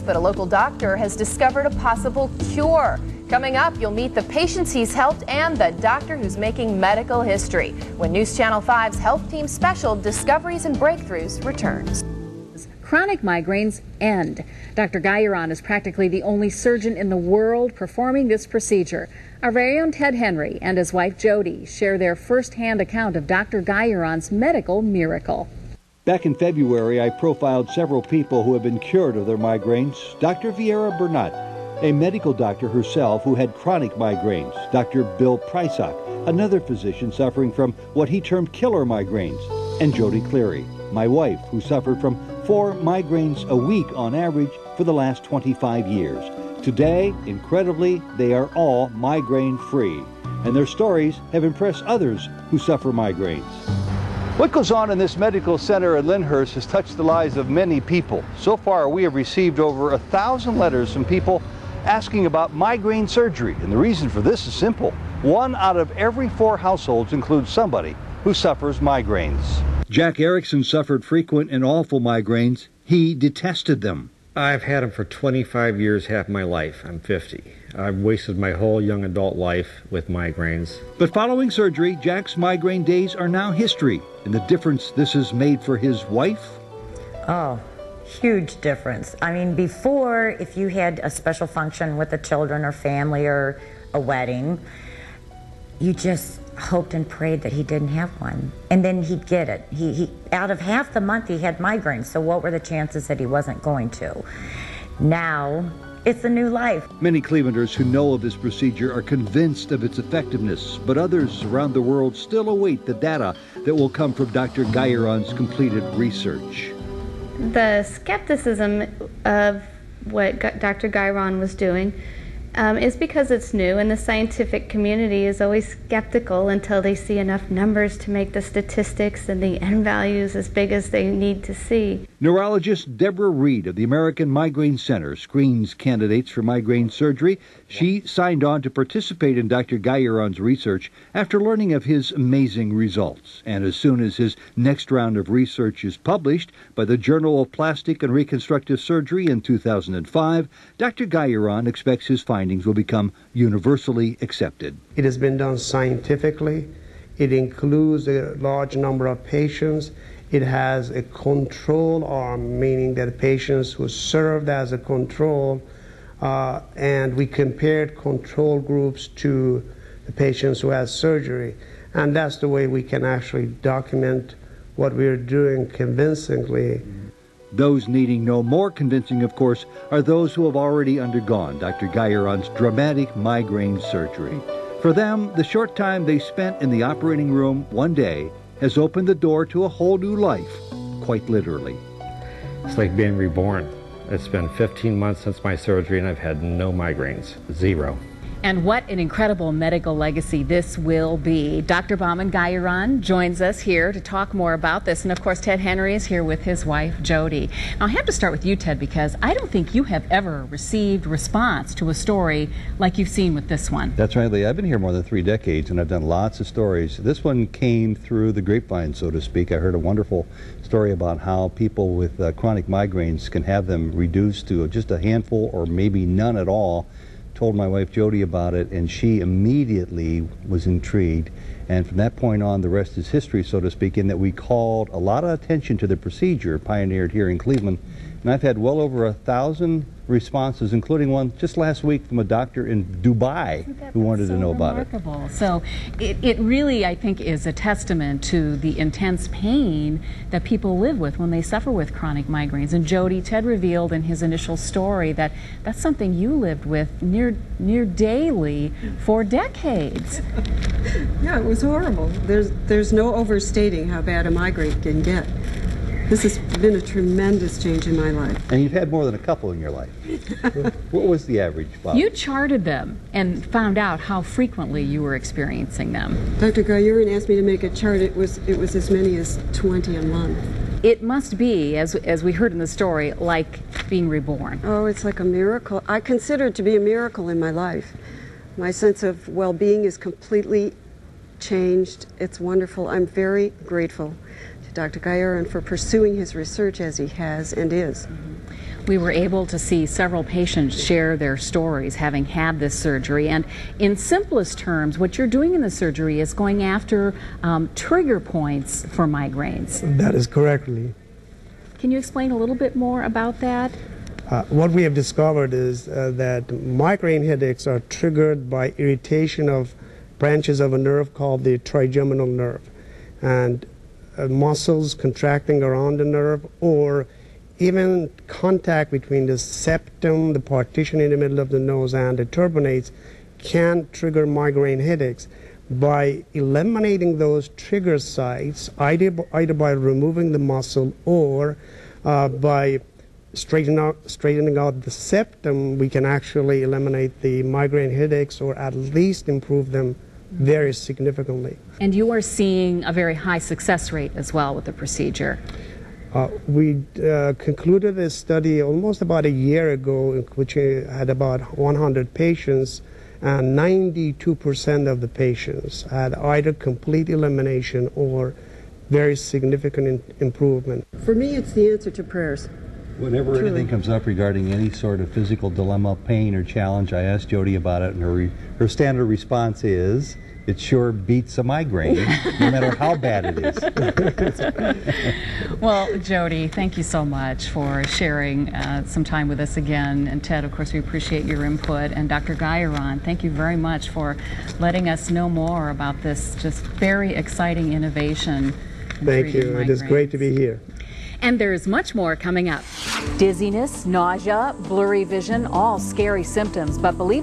but a local doctor has discovered a possible cure. Coming up, you'll meet the patients he's helped and the doctor who's making medical history when News Channel 5's Health Team Special Discoveries and Breakthroughs returns. Chronic migraines end. Dr. Guyuron is practically the only surgeon in the world performing this procedure. Our very own Ted Henry and his wife Jody share their first-hand account of Dr. Guyuron's medical miracle. Back in February, I profiled several people who have been cured of their migraines. Dr. Viera Burnett, a medical doctor herself who had chronic migraines. Dr. Bill Prysock, another physician suffering from what he termed killer migraines. And Jody Cleary, my wife, who suffered from 4 migraines a week on average for the last 25 years. Today, incredibly, they are all migraine-free, and their stories have impressed others who suffer migraines. What goes on in this medical center at Lyndhurst has touched the lives of many people. So far, we have received over 1,000 letters from people asking about migraine surgery, and the reason for this is simple. 1 out of every 4 households includes somebody who suffers migraines. Jack Erickson suffered frequent and awful migraines. He detested them. I've had them for 25 years, half my life. I'm 50. I've wasted my whole young adult life with migraines. But following surgery, Jack's migraine days are now history. And the difference this has made for his wife? Oh, huge difference. I mean, before, if you had a special function with the children or family or a wedding, you just hoped and prayed that he didn't have one, and then he'd get it. He out of half the month he had migraines, so what were the chances that he wasn't going to? Now it's a new life. Many Clevelanders who know of this procedure are convinced of its effectiveness, but others around the world still await the data that will come from Dr. Guyuron's completed research. The skepticism of what Dr. Guyuron was doing is because it's new, and the scientific community is always skeptical until they see enough numbers to make the statistics and the N values as big as they need to see. Neurologist Deborah Reed of the American Migraine Center screens candidates for migraine surgery. She signed on to participate in Dr. Guyuron's research after learning of his amazing results. And as soon as his next round of research is published by the Journal of Plastic and Reconstructive Surgery in 2005, Dr. Guyuron expects his findings will become universally accepted. It has been done scientifically. It includes a large number of patients. It has a control arm, meaning that patients who served as a control, and we compared control groups to the patients who had surgery. And that's the way we can actually document what we're doing convincingly. Those needing no more convincing, of course, are those who have already undergone Dr. Guyuron's dramatic migraine surgery. For them, the short time they spent in the operating room one day has opened the door to a whole new life, quite literally. It's like being reborn. It's been 15 months since my surgery, and I've had no migraines. 0. And what an incredible medical legacy this will be. Dr. Bahman Guyuron joins us here to talk more about this. And of course, Ted Henry is here with his wife, Jody. Now, I have to start with you, Ted, because I don't think you have ever received response to a story like you've seen with this one. That's right, Lee. I've been here more than 3 decades, and I've done lots of stories. This one came through the grapevine, so to speak. I heard a wonderful story about how people with chronic migraines can have them reduced to just a handful or maybe none at all. Told my wife Jody about it, and she immediately was intrigued. And from that point on, the rest is history, so to speak, in that we called a lot of attention to the procedure pioneered here in Cleveland. And I've had well over 1,000 responses, including one just last week from a doctor in Dubai who wanted to know about it. So it really, I think, is a testament to the intense pain that people live with when they suffer with chronic migraines. And Jody, Ted revealed in his initial story that that's something you lived with near daily for decades. Yeah, it was horrible. There's no overstating how bad a migraine can get. This has been a tremendous change in my life. And you've had more than a couple in your life. What was the average, Bob? You charted them and found out how frequently you were experiencing them. Dr. Guyuron asked me to make a chart. It was as many as 20 a month. It must be, as we heard in the story, like being reborn. Oh, it's like a miracle. I consider it to be a miracle in my life. My sense of well-being is completely changed. It's wonderful. I'm very grateful to Dr. Guyuron for pursuing his research as he has and is. We were able to see several patients share their stories having had this surgery, and in simplest terms, what you're doing in the surgery is going after trigger points for migraines. That is correctly. Can you explain a little bit more about that? What we have discovered is that migraine headaches are triggered by irritation of branches of a nerve called the trigeminal nerve, and muscles contracting around the nerve, or even contact between the septum, the partition in the middle of the nose, and the turbinates can trigger migraine headaches. By eliminating those trigger sites, either by removing the muscle or by straightening out the septum, we can actually eliminate the migraine headaches, or at least improve them very significantly. And you are seeing a very high success rate as well with the procedure. We concluded a study almost about a year ago, which had about 100 patients, and 92% of the patients had either complete elimination or very significant improvement. For me, it's the answer to prayers. Whenever anything comes up regarding any sort of physical dilemma, pain, or challenge, I ask Jody about it, and her standard response is, it sure beats a migraine, no matter how bad it is. Well, Jody, thank you so much for sharing some time with us again. And Ted, of course, we appreciate your input. And Dr. Guyuron, thank you very much for letting us know more about this just very exciting innovation. Thank you. It is great to be here. And there's much more coming up. Dizziness, nausea, blurry vision, all scary symptoms, but believe it